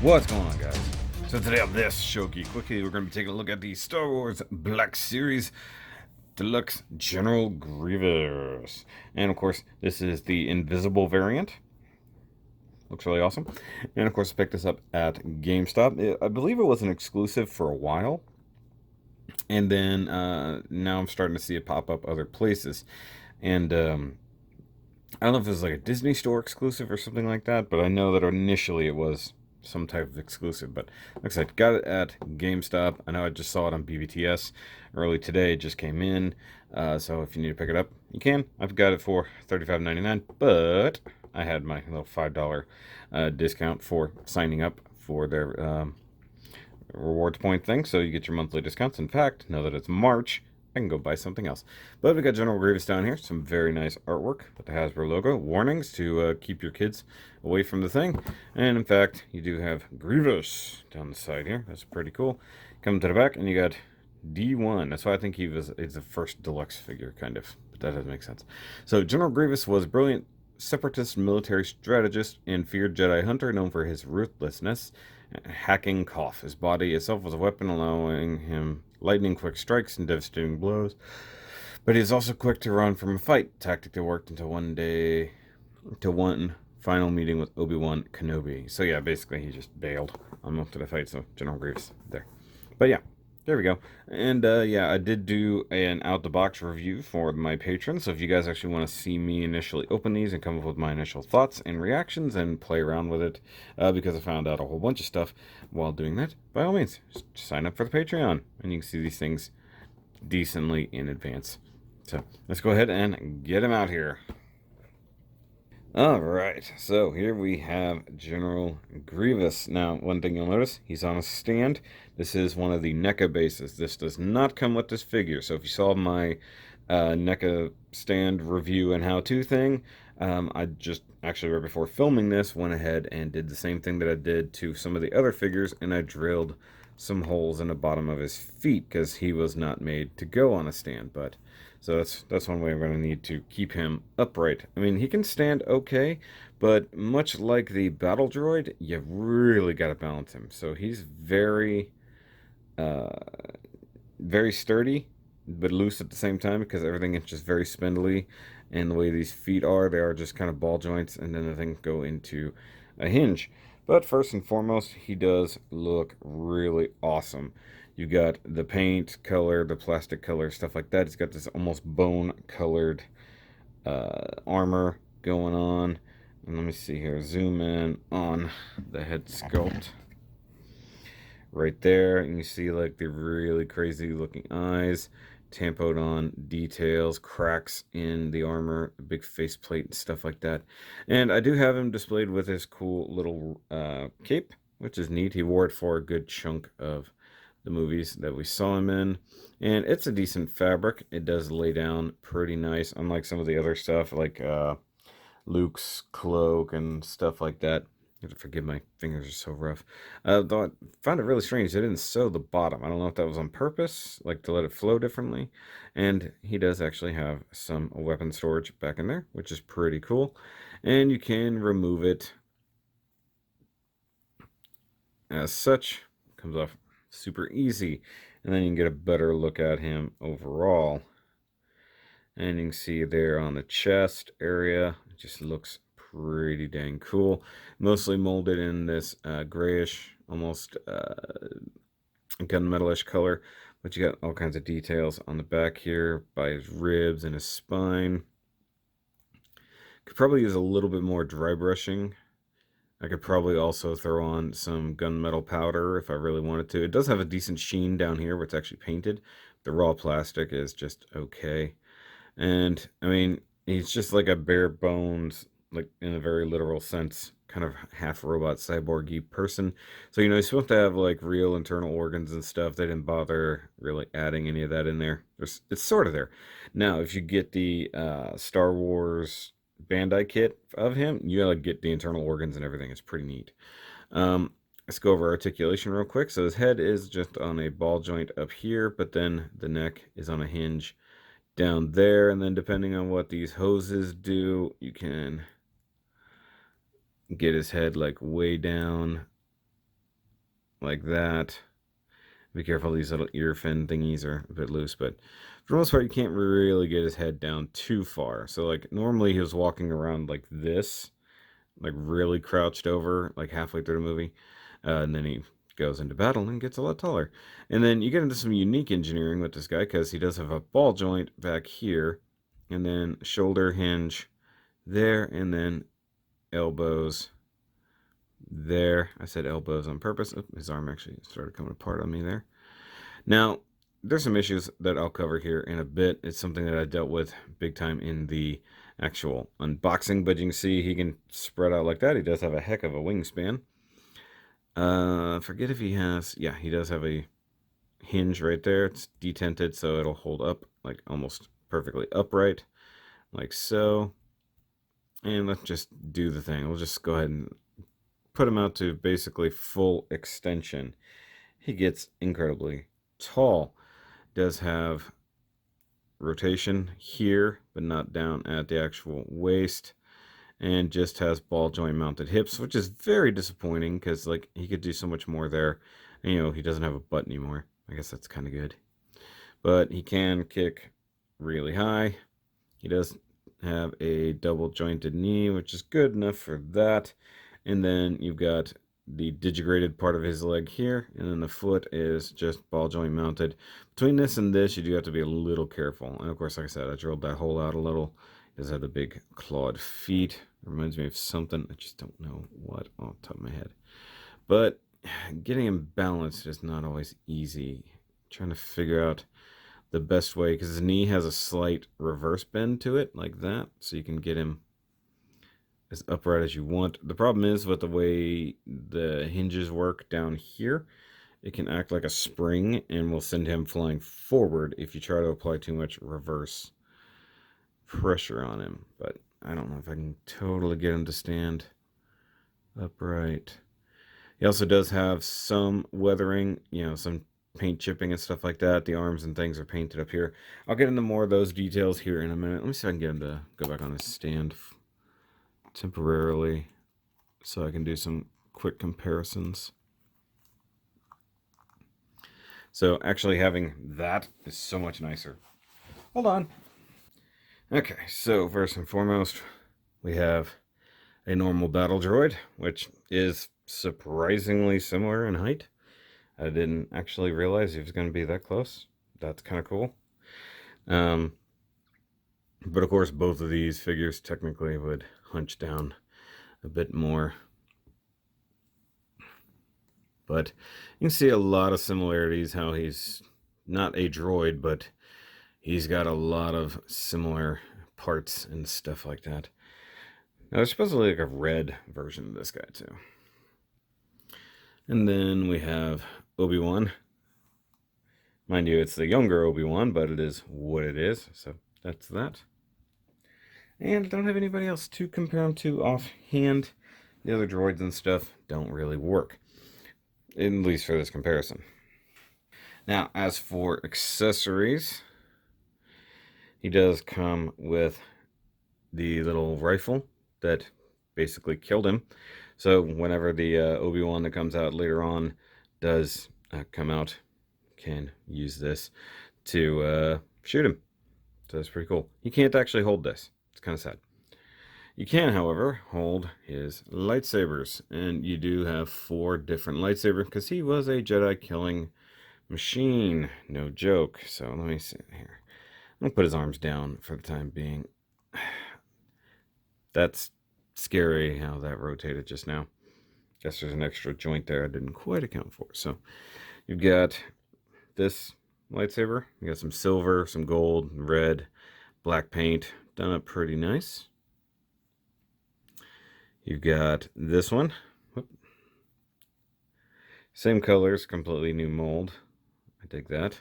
What's going on, guys? So today on this Shoky Quickie, we're going to be taking a look at the Star Wars Black Series Deluxe General Grievous. And of course, this is the invisible variant. Looks really awesome. And of course, I picked this up at GameStop. I believe it was an exclusive for a while. And then now I'm starting to see it pop up other places. And I don't know if it was like a Disney Store exclusive or something like that, but I know that initially it was some type of exclusive. But like I said, got it at GameStop. I know I just saw it on BBTS early today. It just came in. So if you need to pick it up, you can. I've got it for $35.99, but I had my little $5 discount for signing up for their rewards point thing. So you get your monthly discounts. In fact, now that it's March, I can go buy something else. But we got General Grievous down here. Some very nice artwork with the Hasbro logo. Warnings to keep your kids away from the thing. And in fact, you do have Grievous down the side here. That's pretty cool. Come to the back, and you got D1. That's why I think he's the first deluxe figure, kind of. But that doesn't make sense. So General Grievous was a brilliant separatist military strategist and feared Jedi hunter, known for his ruthlessness, hacking cough. His body itself was a weapon, allowing him lightning quick strikes and devastating blows. But he is also quick to run from a fight, tactic that worked until one final meeting with Obi-Wan Kenobi. So yeah, basically he just bailed on most of the fight. So General Grievous there. But yeah, there we go. And yeah, I did do an out-the-box review for my patrons. So if you guys actually want to see me initially open these and come up with my initial thoughts and reactions and play around with it, because I found out a whole bunch of stuff while doing that, by all means, just sign up for the Patreon. And you can see these things decently in advance. So let's go ahead and get him out here. Alright, so here we have General Grievous. Now, one thing you'll notice, he's on a stand. This is one of the NECA bases. This does not come with this figure. So if you saw my NECA stand review and how-to thing, I just, actually right before filming this, went ahead and did the same thing that I did to some of the other figures, and I drilled some holes in the bottom of his feet, because he was not made to go on a stand, but... So that's one way we're going to need to keep him upright. I mean, he can stand okay, but much like the battle droid, you really got to balance him. So he's very, very sturdy, but loose at the same time, because everything is just very spindly. And the way these feet are, they are just kind of ball joints, and then the things go into a hinge. But first and foremost, he does look really awesome. You got the paint color, the plastic color, stuff like that. It's got this almost bone-colored armor going on. And let me see here. Zoom in on the head sculpt. Right there. And you see like the really crazy-looking eyes. Tampoed on details, cracks in the armor, the big faceplate and stuff like that. And I do have him displayed with his cool little cape, which is neat. He wore it for a good chunk of the movies that we saw him in, and it's a decent fabric. It does lay down pretty nice, unlike some of the other stuff like Luke's cloak and stuff like that. I have to forgive, my fingers are so rough. Though I found it really strange they didn't sew the bottom. I don't know if that was on purpose, like to let it flow differently. And he does actually have some weapon storage back in there, which is pretty cool. And you can remove it as such. Comes off super easy, and then you can get a better look at him overall. And you can see there on the chest area, it just looks pretty dang cool. Mostly molded in this grayish, almost gunmetalish color, but you got all kinds of details on the back here by his ribs and his spine. Could probably use a little bit more dry brushing. I could probably also throw on some gunmetal powder if I really wanted to. It does have a decent sheen down here where it's actually painted. The raw plastic is just okay. And, I mean, he's just like a bare bones, like in a very literal sense, kind of half robot cyborgy person. So, you know, he's supposed to have like real internal organs and stuff. They didn't bother really adding any of that in there. It's sort of there. Now, if you get the Star Wars Bandai kit of him, you gotta get the internal organs and everything. It's pretty neat. Let's go over articulation real quick. So his head is just on a ball joint up here, but then the neck is on a hinge down there, and then depending on what these hoses do, you can get his head like way down like that. Be careful, these little ear fin thingies are a bit loose, but for the most part, you can't really get his head down too far. So, like, normally he was walking around like this, like really crouched over, like halfway through the movie, and then he goes into battle and gets a lot taller. And then you get into some unique engineering with this guy, because he does have a ball joint back here, and then shoulder hinge there, and then elbows there. I said elbows on purpose. Oh, his arm actually started coming apart on me there. Now, there's some issues that I'll cover here in a bit. It's something that I dealt with big time in the actual unboxing, but you can see he can spread out like that. He does have a heck of a wingspan. Forget if he has, yeah, he does have a hinge right there. It's detented, so it'll hold up like almost perfectly upright, like so. And let's just do the thing. We'll just go ahead and put him out to basically full extension. He gets incredibly tall. Does have rotation here, but not down at the actual waist, and just has ball joint mounted hips, which is very disappointing because like he could do so much more there. And, you know, he doesn't have a butt anymore. I guess that's kind of good, but he can kick really high. He does have a double jointed knee, which is good enough for that. And then you've got the digigraded part of his leg here, and then the foot is just ball joint mounted. Between this and this, you do have to be a little careful. And of course, like I said, I drilled that hole out a little. He does have the big clawed feet. It reminds me of something. I just don't know what off the top of my head. But getting him balanced is not always easy. Trying to figure out the best way, because his knee has a slight reverse bend to it, like that, so you can get him as upright as you want. The problem is with the way the hinges work down here, it can act like a spring and will send him flying forward if you try to apply too much reverse pressure on him. But I don't know if I can totally get him to stand upright. He also does have some weathering, you know, some paint chipping and stuff like that. The arms and things are painted up here. I'll get into more of those details here in a minute. Let me see if I can get him to go back on his stand temporarily so I can do some quick comparisons. So actually having that is so much nicer. Hold on. Okay, so first and foremost, we have a normal battle droid, which is surprisingly similar in height. I didn't actually realize he was going to be that close. That's kind of cool. But of course, both of these figures technically would hunch down a bit more. But you can see a lot of similarities, how he's not a droid, but he's got a lot of similar parts and stuff like that. Now, there's supposedly like a red version of this guy, too. And then we have Obi-Wan. Mind you, it's the younger Obi-Wan, but it is what it is. So that's that. And I don't have anybody else to compare him to offhand. The other droids and stuff don't really work, at least for this comparison. Now, as for accessories, he does come with the little rifle that basically killed him. So whenever the Obi-Wan that comes out later on does come out, can use this to shoot him. So that's pretty cool. He can't actually hold this. It's kind of sad. You can, however, hold his lightsabers. And you do have 4 different lightsabers because he was a Jedi killing machine. No joke. So let me see here. I'm going to put his arms down for the time being. That's scary how that rotated just now. Guess there's an extra joint there I didn't quite account for. So you've got this lightsaber. You got some silver, some gold, red, black paint. Done up pretty nice. You've got this one. Whoop. Same colors, completely new mold. I dig that.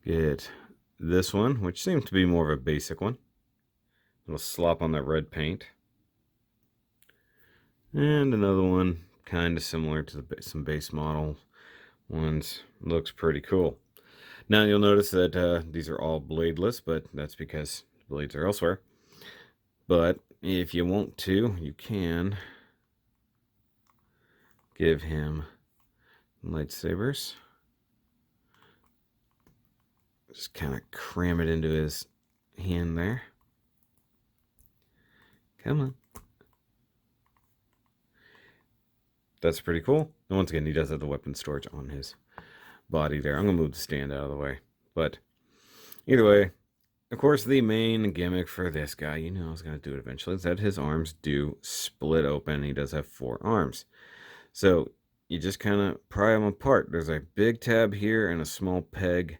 Get this one, which seems to be more of a basic one. A little slop on that red paint. And another one kind of similar to some base model ones. Looks pretty cool. Now you'll notice that these are all bladeless, but that's because the blades are elsewhere. But if you want to, you can give him lightsabers. Just kind of cram it into his hand there. Come on. That's pretty cool. And once again, he does have the weapon storage on his body there. I'm going to move the stand out of the way. But either way, of course, the main gimmick for this guy, you know I was going to do it eventually, is that his arms do split open. He does have 4 arms. So you just kind of pry them apart. There's a big tab here and a small peg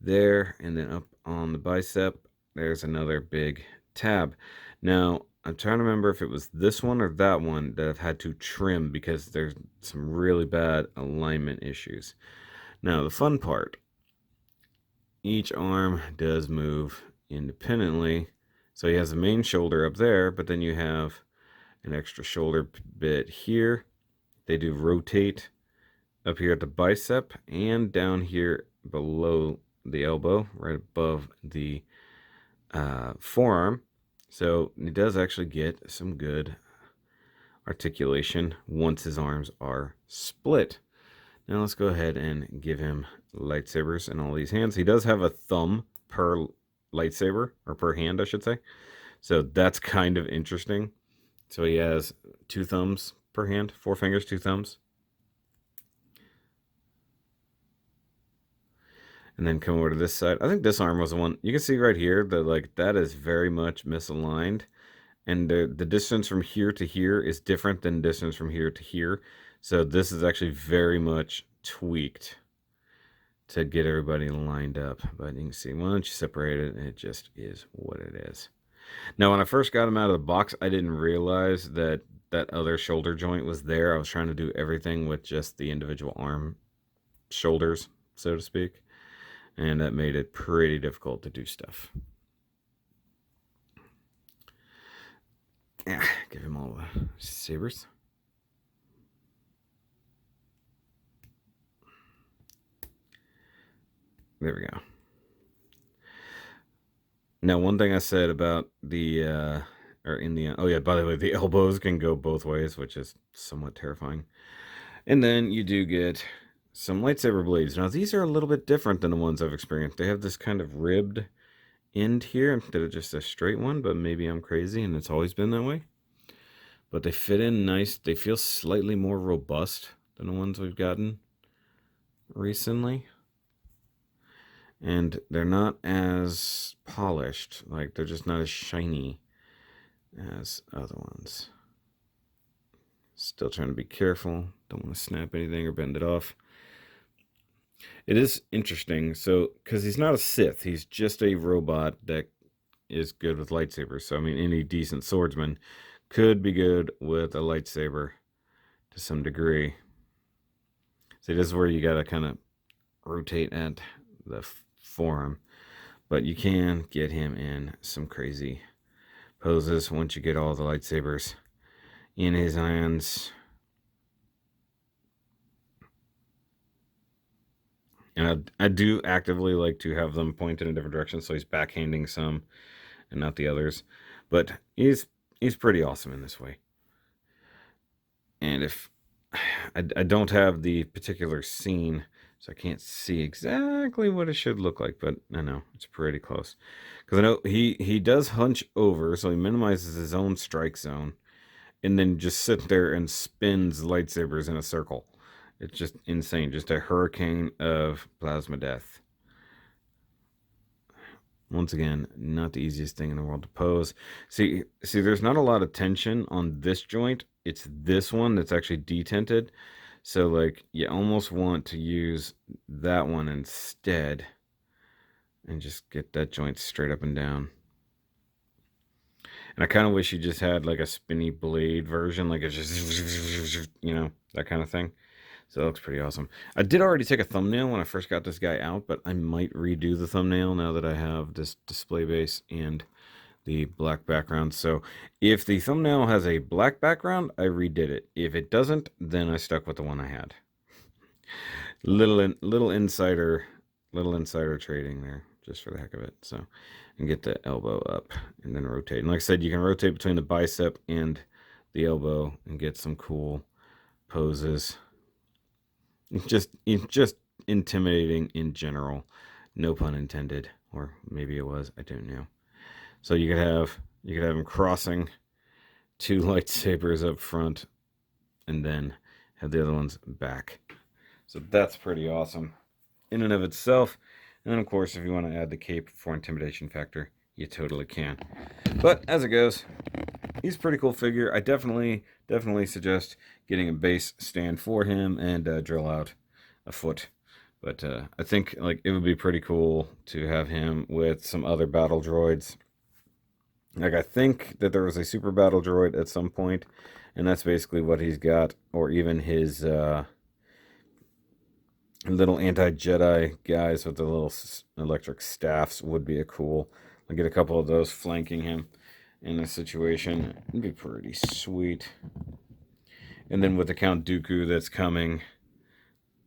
there. And then up on the bicep, there's another big tab. Now, I'm trying to remember if it was this one or that one that I've had to trim because there's some really bad alignment issues. Now, the fun part, each arm does move independently. So he has the main shoulder up there, but then you have an extra shoulder bit here. They do rotate up here at the bicep and down here below the elbow, right above the forearm. So he does actually get some good articulation once his arms are split. Now let's go ahead and give him lightsabers in all these hands. He does have a thumb per lightsaber, or per hand, I should say. So that's kind of interesting. So he has 2 thumbs per hand, 4 fingers, 2 thumbs. And then come over to this side. I think this arm was the one. You can see right here that like that is very much misaligned. And the distance from here to here is different than distance from here to here. So this is actually very much tweaked to get everybody lined up. But you can see once you separate it, it just is what it is. Now, when I first got him out of the box, I didn't realize that that other shoulder joint was there. I was trying to do everything with just the individual arm shoulders, so to speak. And that made it pretty difficult to do stuff. Yeah, give him all the sabers. There we go. Now, one thing I said about the, oh yeah, by the way, the elbows can go both ways, which is somewhat terrifying. And then you do get some lightsaber blades. Now, these are a little bit different than the ones I've experienced. They have this kind of ribbed end here instead of just a straight one, but maybe I'm crazy and it's always been that way. But they fit in nice. They feel slightly more robust than the ones we've gotten recently. And they're not as polished. Like, they're just not as shiny as other ones. Still trying to be careful. Don't want to snap anything or bend it off. It is interesting. So, because he's not a Sith. He's just a robot that is good with lightsabers. So, I mean, any decent swordsman could be good with a lightsaber to some degree. See, this is where you got to kind of rotate at the forearm. But you can get him in some crazy poses once you get all the lightsabers in his hands. And I do actively like to have them point in a different direction, so he's backhanding some and not the others. But he's pretty awesome in this way. And if I don't have the particular scene, so I can't see exactly what it should look like, but I know it's pretty close. Because I know he does hunch over, so he minimizes his own strike zone, and then just sits there and spins lightsabers in a circle. It's just insane. Just a hurricane of plasma death. Once again, not the easiest thing in the world to pose. See, there's not a lot of tension on this joint. It's this one that's actually detented. So, like, you almost want to use that one instead and just get that joint straight up and down. And I kind of wish you just had, like, a spinny blade version. Like, it's just, you know, that kind of thing. So that looks pretty awesome. I did already take a thumbnail when I first got this guy out, but I might redo the thumbnail now that I have this display base and the black background. So if the thumbnail has a black background, I redid it. If it doesn't, then I stuck with the one I had. Little insider trading there, just for the heck of it. So, and get the elbow up and then rotate. And like I said, you can rotate between the bicep and the elbow and get some cool poses. Just intimidating in general. No pun intended. Or maybe it was, I don't know. So you could have him crossing 2 lightsabers up front and then have the other ones back. So that's pretty awesome in and of itself. And then of course, if you want to add the cape for intimidation factor, you totally can. But as it goes, he's a pretty cool figure. I definitely suggest getting a base stand for him and drill out a foot. But I think like it would be pretty cool to have him with some other battle droids. Like I think that there was a super battle droid at some point, and that's basically what he's got. Or even his little anti-Jedi guys with the little electric staffs would be a cool. I'll get a couple of those flanking him in this situation. It'd be pretty sweet. And then with the Count Dooku that's coming,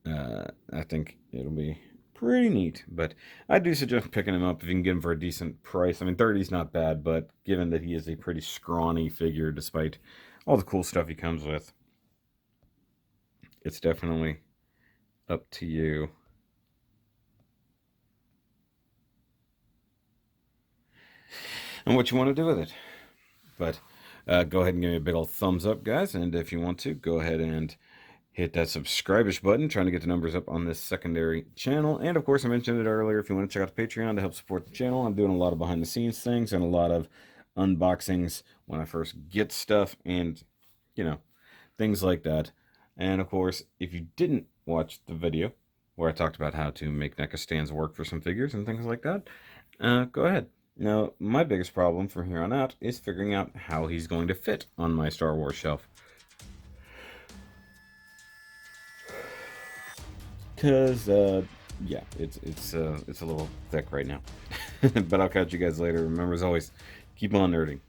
I think it'll be pretty neat. But I do suggest picking him up if you can get him for a decent price. I mean, 30's not bad, but given that he is a pretty scrawny figure despite all the cool stuff he comes with, it's definitely up to you. And what you want to do with it. But go ahead and give me a big old thumbs up, guys. And if you want to, go ahead and hit that subscribe-ish button, trying to get the numbers up on this secondary channel. And of course, I mentioned it earlier, if you want to check out the Patreon to help support the channel, I'm doing a lot of behind-the-scenes things and a lot of unboxings when I first get stuff and, you know, things like that. And of course, if you didn't watch the video where I talked about how to make NECA stands work for some figures and things like that, go ahead. Now, my biggest problem from here on out is figuring out how he's going to fit on my Star Wars shelf. Because, yeah, it's a little thick right now. But I'll catch you guys later. Remember, as always, keep on nerding.